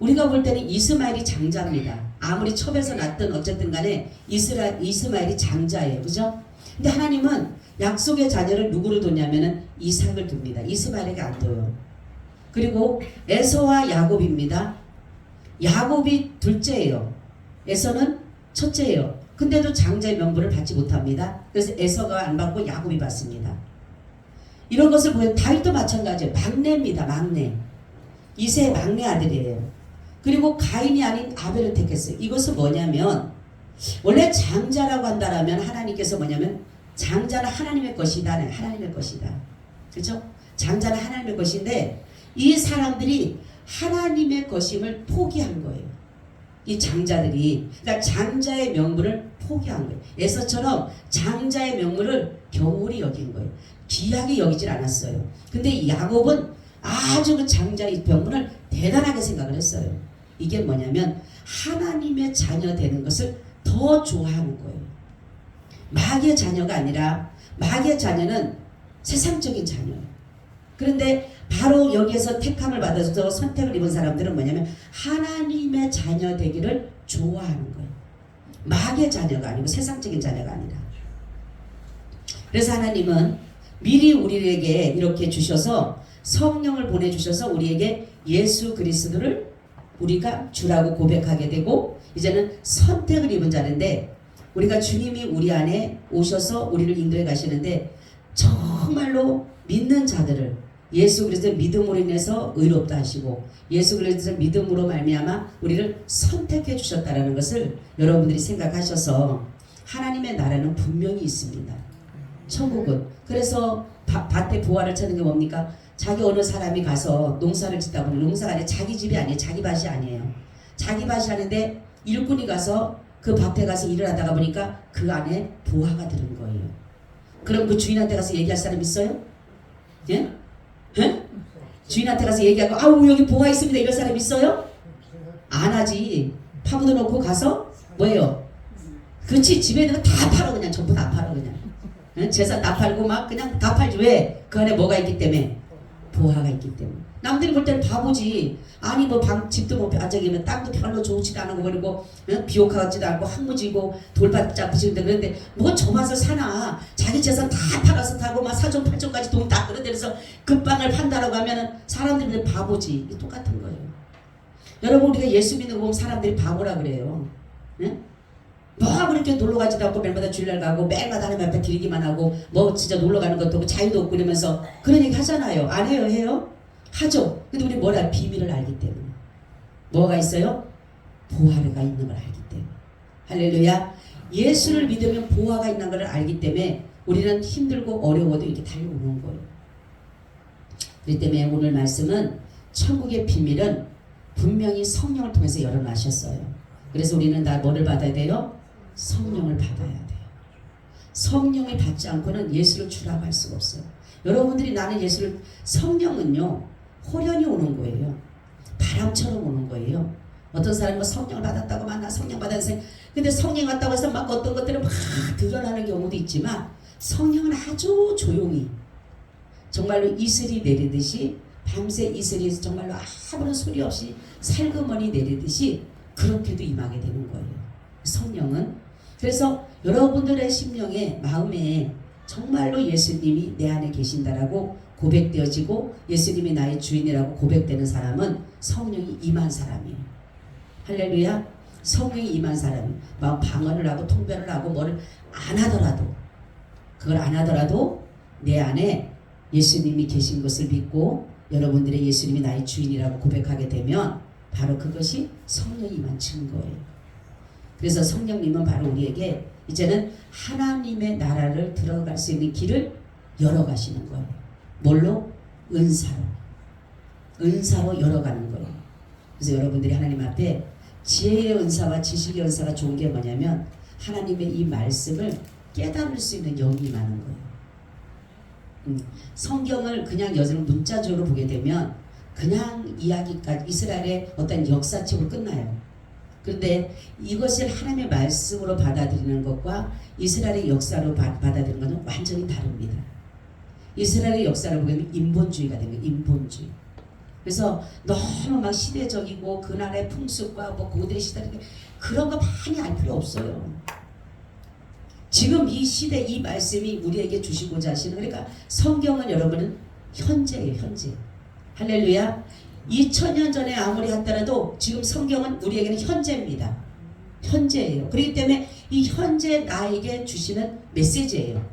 우리가 볼 때는 이스마엘이 장자입니다. 아무리 첩에서 낳든 어쨌든 간에 이스마엘이 장자예요. 그죠? 근데 하나님은 약속의 자녀를 누구로 뒀냐면은 이삭을 둡니다. 이스마엘에게 안 둬요. 그리고 에서와 야곱입니다. 야곱이 둘째예요. 에서는 첫째예요. 근데도 장자의 명분을 받지 못합니다. 그래서 에서가 안 받고 야곱이 받습니다. 이런 것을 보면 다윗도 마찬가지예요. 막내입니다. 막내. 이새의 막내 아들이에요. 그리고 가인이 아닌 아벨을 택했어요. 이것은 뭐냐면, 원래 장자라고 한다라면 하나님께서 뭐냐면 장자는 하나님의 것이다. 하나님의 것이다. 그렇죠? 장자는 하나님의 것인데 이 사람들이 하나님의 것임을 포기한 거예요. 이 장자들이, 그러니까 장자의 명분을 포기한 거예요. 에서처럼 장자의 명분을 경홀히 여긴 거예요. 귀하게 여기질 않았어요. 근데 야곱은 아주 그 장자의 명분을 대단하게 생각을 했어요. 이게 뭐냐면 하나님의 자녀 되는 것을 더 좋아하는 거예요. 마귀의 자녀가 아니라, 마귀의 자녀는 세상적인 자녀예요. 그런데 바로 여기에서 택함을 받아서 선택을 입은 사람들은 뭐냐면 하나님의 자녀 되기를 좋아하는 거예요. 마귀의 자녀가 아니고 세상적인 자녀가 아니라. 그래서 하나님은 미리 우리에게 이렇게 주셔서 성령을 보내주셔서 우리에게 예수 그리스도를 우리가 주라고 고백하게 되고, 이제는 선택을 입은 자인데, 우리가 주님이 우리 안에 오셔서 우리를 인도해 가시는데 정말로 믿는 자들을 예수 그리스도의 믿음으로 인해서 의롭다 하시고 예수 그리스도의 믿음으로 말미암아 우리를 선택해 주셨다라는 것을 여러분들이 생각하셔서, 하나님의 나라는 분명히 있습니다. 천국은. 그래서 밭에 보화를 찾는 게 뭡니까? 자기 어느 사람이 가서 농사를 짓다 보면 농사가 아니라 자기 집이 아니에요. 자기 밭이 아니에요. 자기 밭이 하는데 일꾼이 가서 그 밭에 가서 일을 하다가 보니까 그 안에 보화가 들은 거예요. 그럼 그 주인한테 가서 얘기할 사람 있어요? 예? 예? 주인한테 가서 얘기하고 아우 여기 보화 있습니다 이럴 사람 있어요? 안 하지. 파묻어 놓고 가서 뭐예요? 그렇지. 집에 있는 거 다 팔아. 그냥 전부 다 팔아. 그냥 예? 재산 다 팔고 막 그냥 다 팔지. 왜? 그 안에 뭐가 있기 때문에? 보화가 있기 때문에. 남들이 볼 때는 바보지. 아니 뭐 집도 뭐 저기 땅도 별로 좋지도 않고 그리고 비옥 같지도 않고 황무지고 돌밭 잡으시는데, 그런데 뭐 저 맛을 사나. 자기 재산 다 팔아서 타고 막 사촌 팔촌까지 돈 다 끌어들여서 그 빵을 판다라고 하면은 사람들이 바보지. 이게 똑같은 거예요. 여러분, 우리가 예수 믿는 거 보면 사람들이 바보라 그래요. 네? 뭐 그렇게 놀러 가지도 않고 매일마다 주일날 가고 매일마다 하나님 앞에 드리기만 하고 뭐 진짜 놀러 가는 것도 없고 자유도 없고 이러면서 그런 얘기 하잖아요. 안 해요? 해요? 하죠. 근데 우리 뭐라? 비밀을 알기 때문에. 뭐가 있어요? 보화가 있는 걸 알기 때문에. 할렐루야. 예수를 믿으면 보화가 있는 걸 알기 때문에 우리는 힘들고 어려워도 이렇게 달려오는 거예요. 그렇기 때문에 오늘 말씀은 천국의 비밀은 분명히 성령을 통해서 열어놔셨어요. 그래서 우리는 다 뭐를 받아야 돼요? 성령을 받아야 돼요. 성령이 받지 않고는 예수를 주라고 할 수가 없어요. 여러분들이 나는 예수를, 성령은요 호련히 오는 거예요. 바람처럼 오는 거예요. 어떤 사람은 성령을 받았다고 막 나 성령 받았어요. 근데 성령 받다고 해서 막 어떤 것들은 막 드러나는 경우도 있지만 성령은 아주 조용히 정말로 이슬이 내리듯이 밤새 이슬이 정말로 아무런 소리 없이 살그머니 내리듯이 그렇게도 임하게 되는 거예요. 성령은. 그래서 여러분들의 심령에 마음에 정말로 예수님이 내 안에 계신다라고 고백되어지고 예수님이 나의 주인이라고 고백되는 사람은 성령이 임한 사람이에요. 할렐루야. 성령이 임한 사람이 막 방언을 하고 통변을 하고 뭐를 안 하더라도, 그걸 안 하더라도 내 안에 예수님이 계신 것을 믿고 여러분들의 예수님이 나의 주인이라고 고백하게 되면 바로 그것이 성령이 임한 증거예요. 그래서 성령님은 바로 우리에게 이제는 하나님의 나라를 들어갈 수 있는 길을 열어가시는 거예요. 뭘로? 은사로. 은사로 열어가는 거예요. 그래서 여러분들이 하나님 앞에 지혜의 은사와 지식의 은사가 좋은 게 뭐냐면 하나님의 이 말씀을 깨달을 수 있는 영이 많은 거예요. 성경을 그냥 여전히 문자적으로 보게 되면 그냥 이야기까지 이스라엘의 어떤 역사책으로 끝나요. 그런데 이것을 하나님의 말씀으로 받아들이는 것과 이스라엘의 역사로 받아들이는 것은 완전히 다릅니다. 이스라엘의 역사를 보게 되면 인본주의가 되는 거예요. 인본주의. 그래서 너무 막 시대적이고 그날의 풍습과 뭐 고대 시대 그런 거 많이 알 필요 없어요. 지금 이 시대 이 말씀이 우리에게 주시고자 하시는, 그러니까 성경은 여러분은 현재예요. 현재. 할렐루야. 2000년 전에 아무리 했더라도 지금 성경은 우리에게는 현재입니다. 현재예요. 그렇기 때문에 이 현재 나에게 주시는 메시지예요.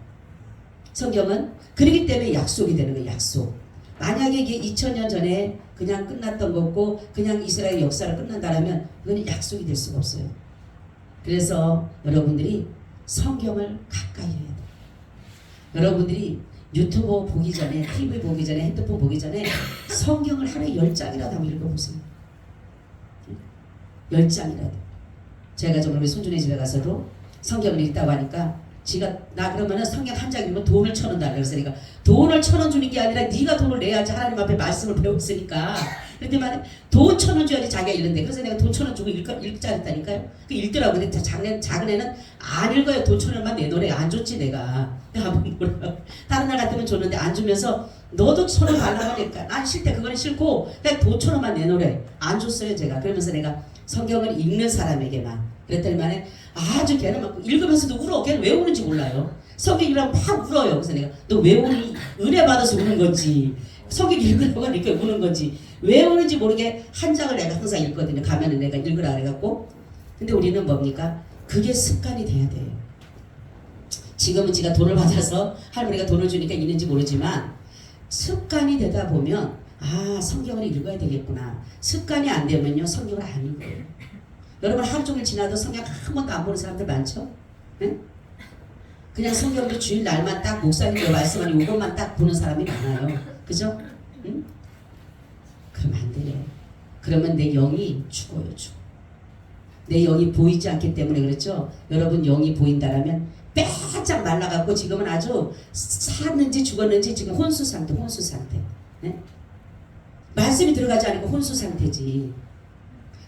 성경은. 그렇기 때문에 약속이 되는 거예요. 약속. 만약에 이게 2000년 전에 그냥 끝났던 거고 그냥 이스라엘 역사를 끝난다면 그건 약속이 될 수가 없어요. 그래서 여러분들이 성경을 가까이 해야 돼요. 여러분들이 유튜브 보기 전에, TV 보기 전에, 핸드폰 보기 전에 성경을 하루에 10장이라도 한번 읽어보세요. 10장이라도. 제가 정말 우리 손준의 집에 가서도 성경을 읽다고 하니까 지가 나 그러면은 성경 한 장 읽으면 돈을 1,000원 달라. 그래서 내가 돈을 1,000원 주는 게 아니라 네가 돈을 내야지 하나님 앞에 말씀을 배웠으니까. 그런데 돈 1,000원 줘야지 자기가 읽는데. 그래서 내가 돈 1,000원 주고 읽자 했다니까요. 그 읽더라고. 근데 작은 애는 안 읽어요. 돈 1,000원만 내놓으래. 안 줬지 내가. 한번 뭐라고. 다른 날 같으면 줬는데 안 주면서 너도 1,000원 달라고 하니까 난 싫대. 그거는 싫고 그냥 돈 1,000원만 내놓으래. 안 줬어요 제가. 그러면서 내가 성경을 읽는 사람에게만 그랬더니만에 아주 걔는 막 읽으면서도 울어. 걔는 왜 우는지 몰라요. 성경이랑 막 울어요. 그래서 내가 너 왜 우니? 은혜 받아서 우는 건지 성경 읽으라고 하니까 우는 건지 왜 우는지 모르게 한 장을 내가 항상 읽거든요. 가면은 내가 읽으라 그래갖고. 근데 우리는 뭡니까? 그게 습관이 돼야 돼요. 지금은 지가 돈을 받아서 할머니가 돈을 주니까 읽는지 모르지만 습관이 되다 보면 아 성경을 읽어야 되겠구나. 습관이 안 되면요 성경을 안 읽어요. 여러분 하루 종일 지나도 성경 한 번도 안 보는 사람들 많죠? 네? 그냥 성경도 주일 날만 딱 목사님이 말씀하는 이것만 딱 보는 사람이 많아요. 그죠? 응? 그러면 안 돼요. 그러면 내 영이 죽어요. 죽어. 내 영이 보이지 않기 때문에 그렇죠? 여러분 영이 보인다라면 빼짝 말라갖고 지금은 아주 살았는지 죽었는지 지금 혼수 상태. 네? 말씀이 들어가지 않으니까 혼수 상태지.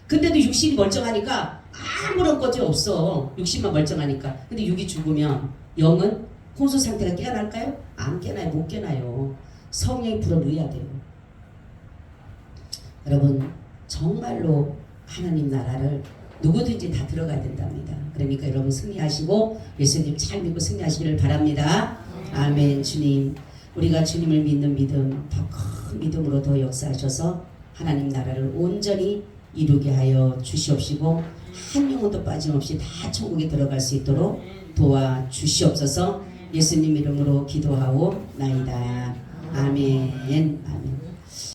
근데도 육신이 멀쩡하니까 아무런 것이 없어. 육신만 멀쩡하니까. 근데 육이 죽으면 영은 혼수 상태가 깨어날까요? 안 깨나요. 못 깨나요. 성령이 불어넣어야 돼요. 여러분 정말로 하나님 나라를 누구든지 다 들어가야 된답니다. 그러니까 여러분 승리하시고 예수님 잘 믿고 승리하시기를 바랍니다. 아멘. 주님 우리가 주님을 믿는 믿음 더 큰 믿음으로 더 역사하셔서 하나님 나라를 온전히 이루게 하여 주시옵시고 한 영혼도 빠짐없이 다 천국에 들어갈 수 있도록 도와주시옵소서. 예수님 이름으로 기도하옵나이다. 아멘. 아멘.